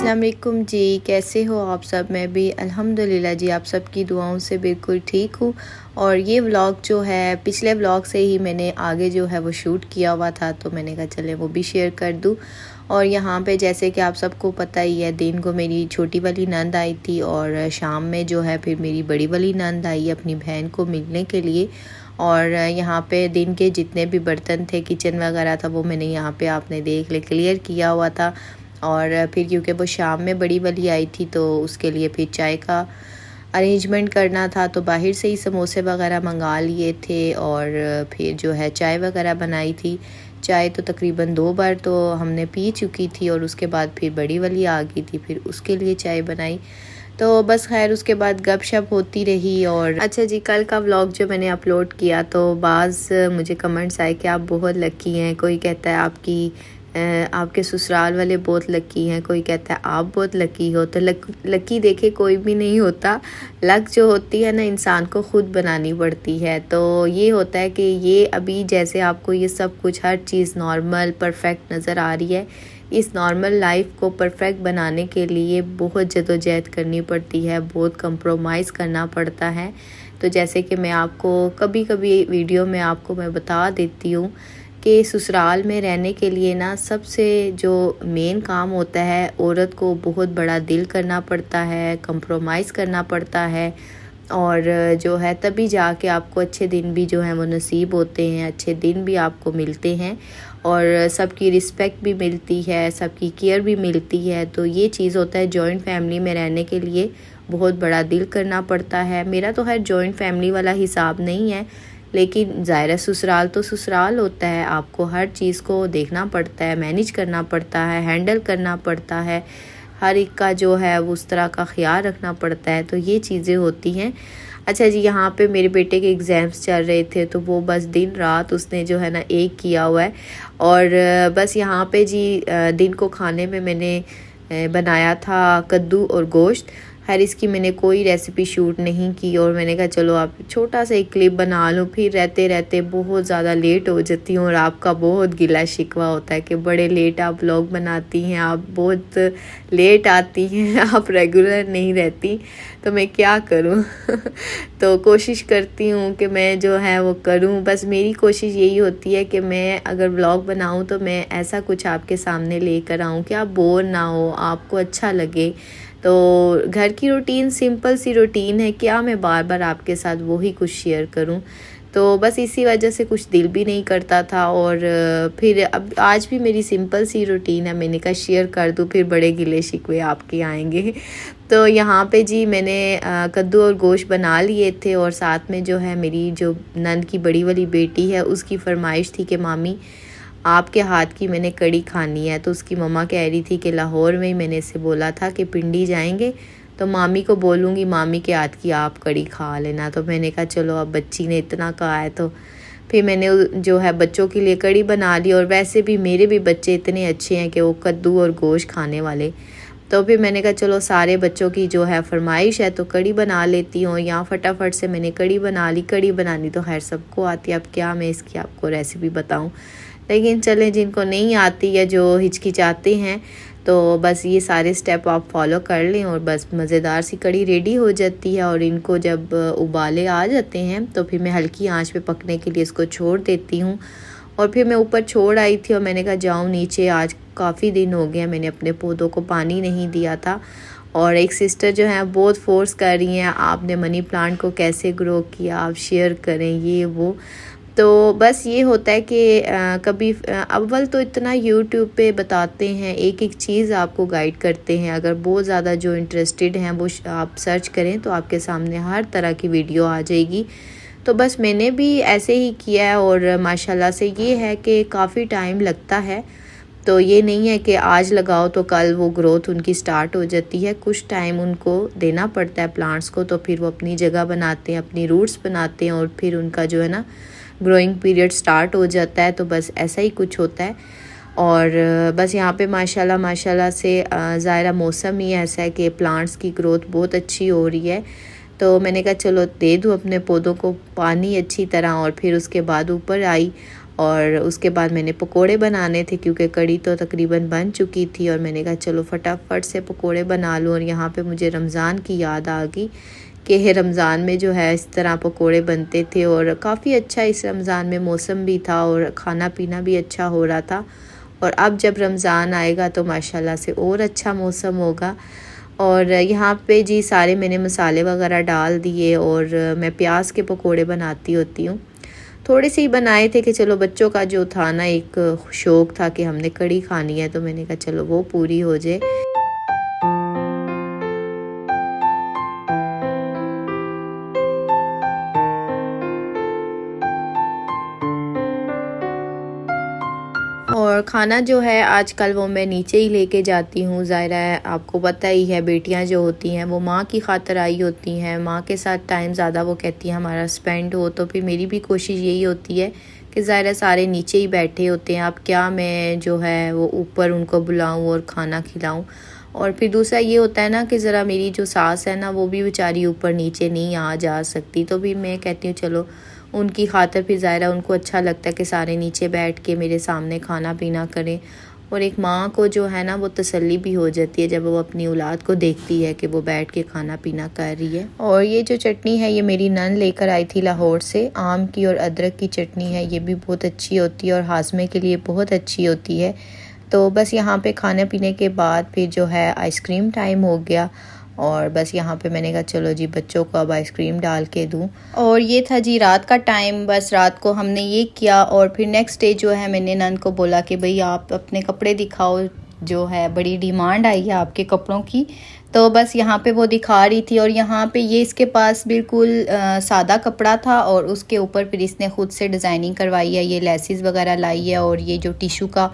अस्सलाम वालेकुम जी, कैसे हो आप सब। मैं भी अल्हम्दुलिल्लाह जी आप सबकी दुआओं से बिल्कुल ठीक हूँ। और ये व्लॉग जो है पिछले व्लॉग से ही मैंने आगे जो है वो शूट किया हुआ था, तो मैंने कहा चले वो भी शेयर कर दूँ। और यहाँ पे जैसे कि आप सबको पता ही है, दिन को मेरी छोटी वाली नंद आई थी और शाम में जो है फिर मेरी बड़ी वाली नंद आई अपनी बहन को मिलने के लिए। और यहाँ पे दिन के जितने भी बर्तन थे, किचन वगैरह था, वो मैंने यहाँ पे आपने देख ले क्लियर किया हुआ था। और फिर क्योंकि वो शाम में बड़ी वाली आई थी तो उसके लिए फिर चाय का अरेंजमेंट करना था, तो बाहर से ही समोसे वगैरह मंगा लिए थे और फिर जो है चाय वगैरह बनाई थी। चाय तो तकरीबन 2 बार तो हमने पी चुकी थी और उसके बाद फिर बड़ी वाली आ गई थी, फिर उसके लिए चाय बनाई। तो बस खैर उसके बाद गपशप होती रही। और अच्छा जी, कल का व्लॉग जो मैंने अपलोड किया तो बाज़ मुझे कमेंट्स आए कि आप बहुत लकी हैं। कोई कहता है आपके ससुराल वाले बहुत लकी हैं, कोई कहता है आप बहुत लकी हो। तो लकी देखे कोई भी नहीं होता, लक जो होती है ना इंसान को ख़ुद बनानी पड़ती है। तो ये होता है कि ये अभी जैसे आपको ये सब कुछ हर चीज़ नॉर्मल परफेक्ट नज़र आ रही है, इस नॉर्मल लाइफ को परफेक्ट बनाने के लिए बहुत जदोजहद करनी पड़ती है, बहुत कंप्रोमाइज़ करना पड़ता है। तो जैसे कि मैं आपको कभी कभी वीडियो में आपको मैं बता देती हूँ कि ससुराल में रहने के लिए ना सबसे जो मेन काम होता है, औरत को बहुत बड़ा दिल करना पड़ता है, कंप्रोमाइज़ करना पड़ता है। और जो है तभी जाके आपको अच्छे दिन भी जो हैं वो नसीब होते हैं, अच्छे दिन भी आपको मिलते हैं और सबकी रिस्पेक्ट भी मिलती है, सबकी केयर भी मिलती है। तो ये चीज़ होता है, जॉइंट फैमिली में रहने के लिए बहुत बड़ा दिल करना पड़ता है। मेरा तो हर जॉइंट फैमिली वाला हिसाब नहीं है, लेकिन ज़ाहिर ससुराल तो ससुराल होता है, आपको हर चीज़ को देखना पड़ता है, मैनेज करना पड़ता है, हैंडल करना पड़ता है, हर एक का जो है उस तरह का ख्याल रखना पड़ता है। तो ये चीज़ें होती हैं। अच्छा जी, यहाँ पे मेरे बेटे के एग्ज़ाम्स चल रहे थे तो वो बस दिन रात उसने जो है ना एक किया हुआ है। और बस यहाँ पे जी दिन को खाने में मैंने बनाया था कद्दू और गोश्त। खैर इसकी मैंने कोई रेसिपी शूट नहीं की और मैंने कहा चलो आप छोटा सा एक क्लिप बना लो, फिर रहते रहते बहुत ज़्यादा लेट हो जाती हूँ और आपका बहुत गिला शिकवा होता है कि बड़े लेट आप व्लॉग बनाती हैं, आप बहुत लेट आती हैं, आप रेगुलर नहीं रहती। तो मैं क्या करूँ तो कोशिश करती हूँ कि मैं जो है वो करूँ। बस मेरी कोशिश यही होती है कि मैं अगर व्लॉग बनाऊँ तो मैं ऐसा कुछ आपके सामने लेकर आऊँ कि आप बोर ना हो, आपको अच्छा लगे। तो घर की रूटीन सिंपल सी रूटीन है, क्या मैं बार बार आपके साथ वही कुछ शेयर करूं। तो बस इसी वजह से कुछ दिल भी नहीं करता था। और फिर अब आज भी मेरी सिंपल सी रूटीन है, मैंने कहा शेयर कर दूं, फिर बड़े गिले शिकवे आपके आएंगे। तो यहाँ पे जी मैंने कद्दू और गोश्त बना लिए थे और साथ में जो है मेरी जो नंद की बड़ी वाली बेटी है उसकी फरमाइश थी कि मामी आपके हाथ की मैंने कड़ी खानी है। तो उसकी मम्मा कह रही थी कि लाहौर में ही मैंने इसे बोला था कि पिंडी जाएंगे तो मामी को बोलूँगी मामी के हाथ की आप कड़ी खा लेना। तो मैंने कहा चलो अब बच्ची ने इतना कहा है तो फिर मैंने जो है बच्चों के लिए कड़ी बना ली। और वैसे भी मेरे भी बच्चे इतने अच्छे हैं कि वो कद्दू और गोश्त खाने वाले। तो फिर मैंने कहा चलो सारे बच्चों की जो है फरमाइश है तो कड़ी बना लेती हूँ। यहाँ फटाफट से मैंने कड़ी बना ली। कड़ी बनानी तो खैर सबको आती है, अब क्या मैं इसकी आपको रेसिपी बताऊँ, लेकिन चलें जिनको नहीं आती या जो हिचकिचाते हैं तो बस ये सारे स्टेप आप फॉलो कर लें और बस मज़ेदार सी कड़ी रेडी हो जाती है। और इनको जब उबाले आ जाते हैं तो फिर मैं हल्की आंच पे पकने के लिए इसको छोड़ देती हूँ। और फिर मैं ऊपर छोड़ आई थी और मैंने कहा जाऊँ नीचे, आज काफ़ी दिन हो गया मैंने अपने पौधों को पानी नहीं दिया था। और एक सिस्टर जो है बहुत फोर्स कर रही हैं, आपने मनी प्लांट को कैसे ग्रो किया, आप शेयर करें ये वो। तो बस ये होता है कि कभी अव्वल तो इतना यूट्यूब पे बताते हैं, एक एक चीज़ आपको गाइड करते हैं। अगर बहुत ज़्यादा जो इंटरेस्टेड हैं वो आप सर्च करें तो आपके सामने हर तरह की वीडियो आ जाएगी। तो बस मैंने भी ऐसे ही किया है और माशाल्लाह से ये है कि काफ़ी टाइम लगता है। तो ये नहीं है कि आज लगाओ तो कल वो ग्रोथ उनकी स्टार्ट हो जाती है, कुछ टाइम उनको देना पड़ता है प्लांट्स को। तो फिर वो अपनी जगह बनाते हैं, अपनी रूट्स बनाते हैं और फिर उनका जो है ना ग्रोइंग पीरियड स्टार्ट हो जाता है। तो बस ऐसा ही कुछ होता है। और बस यहाँ पे माशाल्लाह से ज़ाहिर मौसम ही ऐसा है कि प्लांट्स की ग्रोथ बहुत अच्छी हो रही है। तो मैंने कहा चलो दे दूँ अपने पौधों को पानी अच्छी तरह। और फिर उसके बाद ऊपर आई और उसके बाद मैंने पकोड़े बनाने थे क्योंकि कड़ी तो तकरीबन बन चुकी थी और मैंने कहा चलो फटाफट से पकोड़े बना लूँ। और यहाँ पे मुझे रमज़ान की याद आ गई कि रमज़ान में जो है इस तरह पकोड़े बनते थे और काफ़ी अच्छा इस रमज़ान में मौसम भी था और खाना पीना भी अच्छा हो रहा था। और अब जब रमज़ान आएगा तो माशाल्लाह से और अच्छा मौसम होगा। और यहाँ पे जी सारे मैंने मसाले वगैरह डाल दिए और मैं प्याज के पकोड़े बनाती होती हूँ। थोड़े से ही बनाए थे कि चलो बच्चों का जो था ना एक शौक़ था कि हमने कड़ी खानी है, तो मैंने कहा चलो वो पूरी हो जाए। और ख़ाना जो है आजकल वो मैं नीचे ही लेके जाती हूँ। ज़ाहिर है आपको पता ही है, बेटियाँ जो होती हैं वो माँ की खातिर आई होती हैं, माँ के साथ टाइम ज़्यादा वो कहती हैं हमारा स्पेंड हो। तो फिर मेरी भी कोशिश यही होती है कि ज़ाहिर है सारे नीचे ही बैठे होते हैं, अब क्या मैं जो है वो ऊपर उनको बुलाऊँ और खाना खिलाऊँ। और फिर दूसरा ये होता है ना कि ज़रा मेरी जो सास है ना वो भी बेचारी ऊपर नीचे नहीं आ जा सकती, तो फिर मैं कहती हूँ चलो उनकी खातिर फिर ज़ाहिर उनको अच्छा लगता है कि सारे नीचे बैठ के मेरे सामने खाना पीना करें। और एक माँ को जो है ना वो तसल्ली भी हो जाती है जब वो अपनी औलाद को देखती है कि वो बैठ के खाना पीना कर रही है। और ये जो चटनी है ये मेरी नन लेकर आई थी लाहौर से, आम की और अदरक की चटनी है, ये भी बहुत अच्छी होती है और हाजमे के लिए बहुत अच्छी होती है। तो बस यहाँ पे खाने पीने के बाद फिर जो है आइसक्रीम टाइम हो गया और बस यहाँ पे मैंने कहा चलो जी बच्चों को अब आइसक्रीम डाल के दूँ। और ये था जी रात का टाइम, बस रात को हमने ये किया। और फिर नेक्स्ट डे जो है मैंने नन को बोला कि भाई आप अपने कपड़े दिखाओ, जो है बड़ी डिमांड आई है आपके कपड़ों की। तो बस यहाँ पे वो दिखा रही थी और यहाँ पे ये इसके पास बिल्कुल सादा कपड़ा था और उसके ऊपर फिर इसने ख़ुद से डिज़ाइनिंग करवाई है, ये लेसिस वगैरह लाई है। और ये जो टिशू का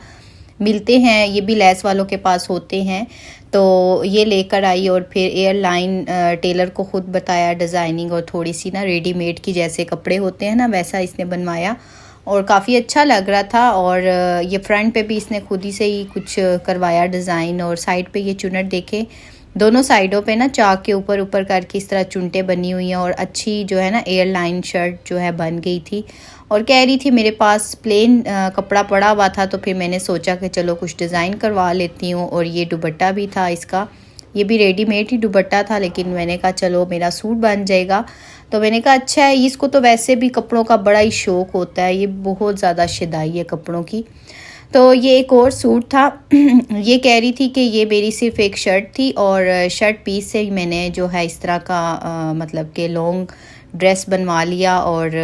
मिलते हैं ये भी लेस वालों के पास होते हैं, तो ये लेकर आई। और फिर एयरलाइन टेलर को ख़ुद बताया डिज़ाइनिंग, और थोड़ी सी ना रेडीमेड की जैसे कपड़े होते हैं ना वैसा इसने बनवाया और काफ़ी अच्छा लग रहा था। और ये फ्रंट पे भी इसने खुद ही से ही कुछ करवाया डिज़ाइन। और साइड पे ये चुनट देखे, दोनों साइडों पे ना चाक के ऊपर ऊपर करके इस तरह चुनटें बनी हुई हैं और अच्छी जो है ना एयरलाइन शर्ट जो है बन गई थी। और कह रही थी मेरे पास प्लेन कपड़ा पड़ा हुआ था, तो फिर मैंने सोचा कि चलो कुछ डिज़ाइन करवा लेती हूँ। और ये दुपट्टा भी था इसका, ये भी रेडीमेड ही दुपट्टा था, लेकिन मैंने कहा चलो मेरा सूट बन जाएगा। तो मैंने कहा अच्छा है, इसको तो वैसे भी कपड़ों का बड़ा ही शौक़ होता है, ये बहुत ज़्यादा शिदाई है कपड़ों की। तो ये एक और सूट था ये कह रही थी कि ये मेरी सिर्फ एक शर्ट थी और शर्ट पीस से ही मैंने जो है इस तरह का मतलब कि लॉन्ग ड्रेस बनवा लिया। और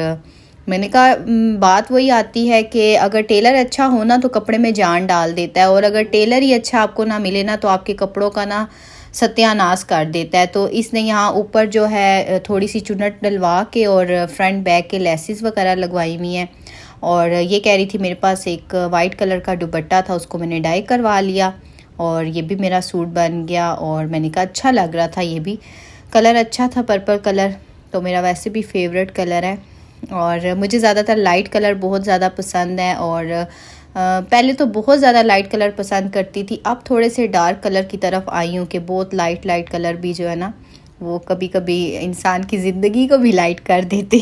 मैंने कहा बात वही आती है कि अगर टेलर अच्छा हो ना तो कपड़े में जान डाल देता है, और अगर टेलर ही अच्छा आपको ना मिले ना तो आपके कपड़ों का ना सत्यानाश कर देता है। तो इसने यहाँ ऊपर जो है थोड़ी सी चुन्नट डलवा के और फ्रंट बैक के लेसिस वगैरह लगवाई हुई हैं। और ये कह रही थी मेरे पास एक वाइट कलर का दुपट्टा था, उसको मैंने डाई करवा लिया और ये भी मेरा सूट बन गया। और मैंने कहा अच्छा लग रहा था, ये भी कलर अच्छा था, पर्पल कलर तो मेरा वैसे भी फेवरेट कलर है। और मुझे ज़्यादातर लाइट कलर बहुत ज़्यादा पसंद है, और पहले तो बहुत ज़्यादा लाइट कलर पसंद करती थी, अब थोड़े से डार्क कलर की तरफ आई हूँ कि बहुत लाइट कलर भी जो है ना वो कभी कभी इंसान की ज़िंदगी को भी लाइट कर देते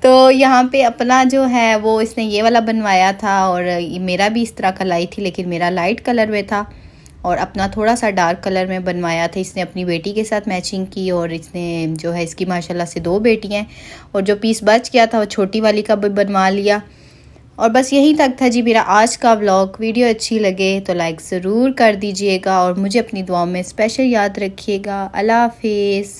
तो यहाँ पे अपना जो है वो इसने ये वाला बनवाया था और मेरा भी इस तरह का लाई थी, लेकिन मेरा लाइट कलर में था और अपना थोड़ा सा डार्क कलर में बनवाया था। इसने अपनी बेटी के साथ मैचिंग की और इसने जो है इसकी माशाल्लाह से 2 बेटियाँ हैं और जो पीस बच गया था वो छोटी वाली का भी बनवा लिया। और बस यहीं तक था जी मेरा आज का व्लॉग। वीडियो अच्छी लगे तो लाइक ज़रूर कर दीजिएगा और मुझे अपनी दुआओं में स्पेशल याद रखिएगा। अल्लाह हाफिज़।